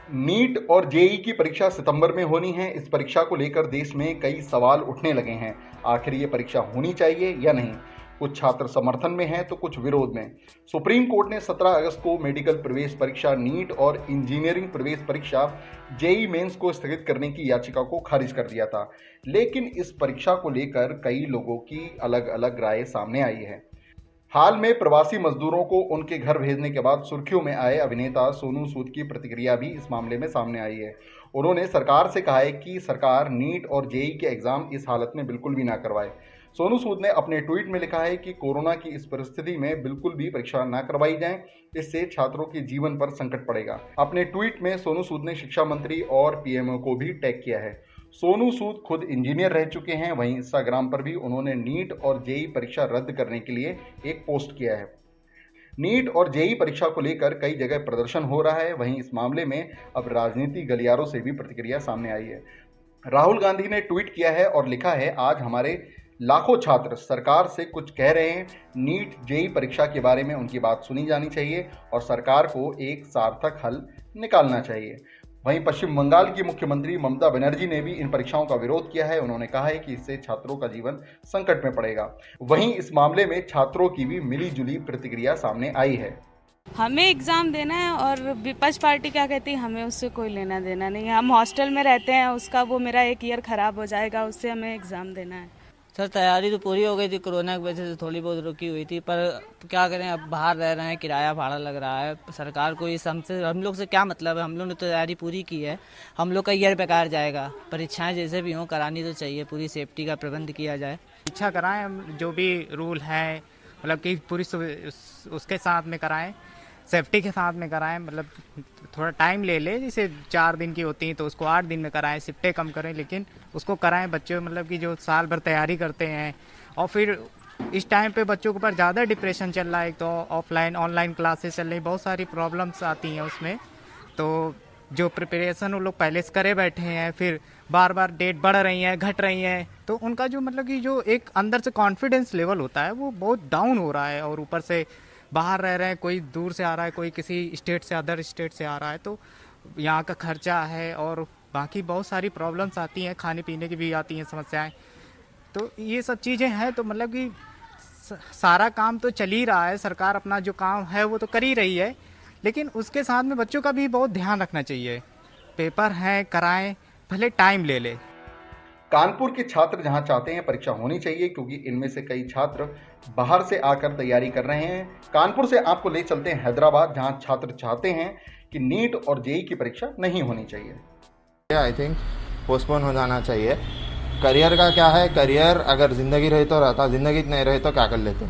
NEET और JEE की परीक्षा सितंबर में होनी है। इस परीक्षा को लेकर देश में कई सवाल उठने लगे हैं। आखिर ये परीक्षा होनी चाहिए या नहीं? कुछ छात्र समर्थन में हैं तो कुछ विरोध में। सुप्रीम कोर्ट ने 17 अगस्त को मेडिकल प्रवेश परीक्षा नीट और इंजीनियरिंग प्रवेश परीक्षा जेईई मेंस को स्थगित करने की याचिका को खारिज कर दिया था। लेकिन इस परीक्षा को लेकर कई लोगों की अलग अलग राय सामने आई है। हाल में प्रवासी मजदूरों को उनके घर भेजने के बाद सुर्खियों में आए अभिनेता सोनू सूद की प्रतिक्रिया भी इस मामले में सामने आई है। उन्होंने सरकार से कहा है कि सरकार नीट और जेईई के एग्जाम इस हालत में बिल्कुल भी ना करवाए। सोनू सूद ने अपने ट्वीट में लिखा है कि कोरोना की इस परिस्थिति में बिल्कुल भी परीक्षा ना करवाई जाए, इससे छात्रों के जीवन पर संकट पड़ेगा। अपने ट्वीट में सोनू सूद ने शिक्षा मंत्री और पीएमओ को भी टैग किया है। सोनू सूद खुद इंजीनियर रह चुके हैं। वहीं इंस्टाग्राम पर भी उन्होंने नीट और जेईई परीक्षा रद्द करने के लिए एक पोस्ट किया है। नीट और जेईई परीक्षा को लेकर कई जगह प्रदर्शन हो रहा है। वहीं इस मामले में अब राजनीति गलियारों से भी प्रतिक्रिया सामने आई है। राहुल गांधी ने ट्वीट किया है और लिखा है, आज हमारे लाखों छात्र सरकार से कुछ कह रहे हैं। नीट जेईई परीक्षा के बारे में उनकी बात सुनी जानी चाहिए और सरकार को एक सार्थक हल निकालना चाहिए। वहीं पश्चिम बंगाल की मुख्यमंत्री ममता बनर्जी ने भी इन परीक्षाओं का विरोध किया है। उन्होंने कहा है कि इससे छात्रों का जीवन संकट में पड़ेगा। वहीं इस मामले में छात्रों की भी मिली-जुली प्रतिक्रिया सामने आई है। हमें एग्ज़ाम देना है और विपक्ष पार्टी क्या कहती है, हमें उससे कोई लेना देना नहीं है। हम हॉस्टल में रहते हैं, उसका वो मेरा 1 ईयर ख़राब हो जाएगा, उससे हमें एग्ज़ाम देना है। सर तैयारी तो पूरी हो गई थी, कोरोना की वजह से थोड़ी बहुत रुकी हुई थी, पर क्या करें, अब बाहर रह रहे हैं, किराया भाड़ा लग रहा है। सरकार को इस हम लोग से क्या मतलब है? हम लोग ने तो तैयारी पूरी की है, हम लोग का ईयर बेकार जाएगा। परीक्षाएं जैसे भी हों करानी तो चाहिए, पूरी सेफ्टी का प्रबंध किया जाए। इच्छा कराएं, जो भी रूल है मतलब कि पूरी उसके साथ में कराएं, सेफ्टी के साथ में कराएं। मतलब थोड़ा टाइम ले ले, जैसे 4 दिन की होती हैं तो उसको 8 दिन में कराएं, शिफ्टें कम करें, लेकिन उसको कराएं। बच्चे मतलब कि जो साल भर तैयारी करते हैं और फिर इस टाइम पे बच्चों के ऊपर ज़्यादा डिप्रेशन चल रहा है। एक तो ऑफलाइन ऑनलाइन क्लासेस चल रही, बहुत सारी प्रॉब्लम्स आती हैं उसमें। तो जो प्रिपरेशन वो लोग पहले से करे बैठे हैं, फिर बार बार डेट बढ़ रही हैं, घट रही हैं, तो उनका जो मतलब कि जो एक अंदर से कॉन्फिडेंस लेवल होता है वो बहुत डाउन हो रहा है। और ऊपर से बाहर रह रहे हैं, कोई दूर से आ रहा है, कोई किसी स्टेट से अदर स्टेट से आ रहा है, तो यहाँ का खर्चा है और बाकी बहुत सारी प्रॉब्लम्स आती हैं, खाने पीने की भी आती हैं समस्याएं। तो ये सब चीज़ें हैं, तो मतलब कि सारा काम तो चल ही रहा है, सरकार अपना जो काम है वो तो कर ही रही है, लेकिन उसके साथ में बच्चों का भी बहुत ध्यान रखना चाहिए। पेपर हैं, कराएं, भले टाइम ले ले। कानपुर के छात्र जहां चाहते हैं परीक्षा होनी चाहिए, क्योंकि इनमें से कई छात्र बाहर से आकर तैयारी कर रहे हैं। कानपुर से आपको ले चलते हैं हैदराबाद, जहां छात्र चाहते हैं कि नीट और जेईई की परीक्षा नहीं होनी चाहिए। आई थिंक पोस्टपोन हो जाना चाहिए। करियर का क्या है, करियर अगर ज़िंदगी रही तो रहता, ज़िंदगी नहीं रही तो क्या कर लेते,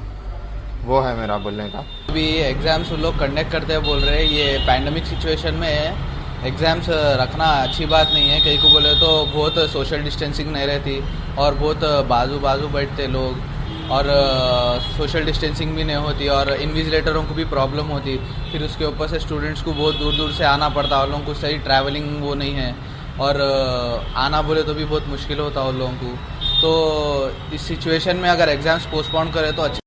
वो है मेरा बोलने का। अभी एग्ज़ाम्स लोग कंडक्ट करते हैं, बोल रहे हैं ये पैंडमिक सिचुएशन में एग्ज़ाम्स रखना अच्छी बात नहीं है। कहीं को बोले तो बहुत सोशल डिस्टेंसिंग नहीं रहती और बहुत बाजू बाजू बैठते लोग और सोशल डिस्टेंसिंग भी नहीं होती और इन्विजिलेटरों को भी प्रॉब्लम होती। फिर उसके ऊपर से स्टूडेंट्स को बहुत दूर दूर से आना पड़ता है, उन लोगों को सही ट्रैवलिंग वो नहीं है और आना बोले तो भी बहुत मुश्किल होता है उन लोगों को। तो इस सिचुएशन में अगर एग्ज़ाम्स पोस्टपोन करें तो अच्छा।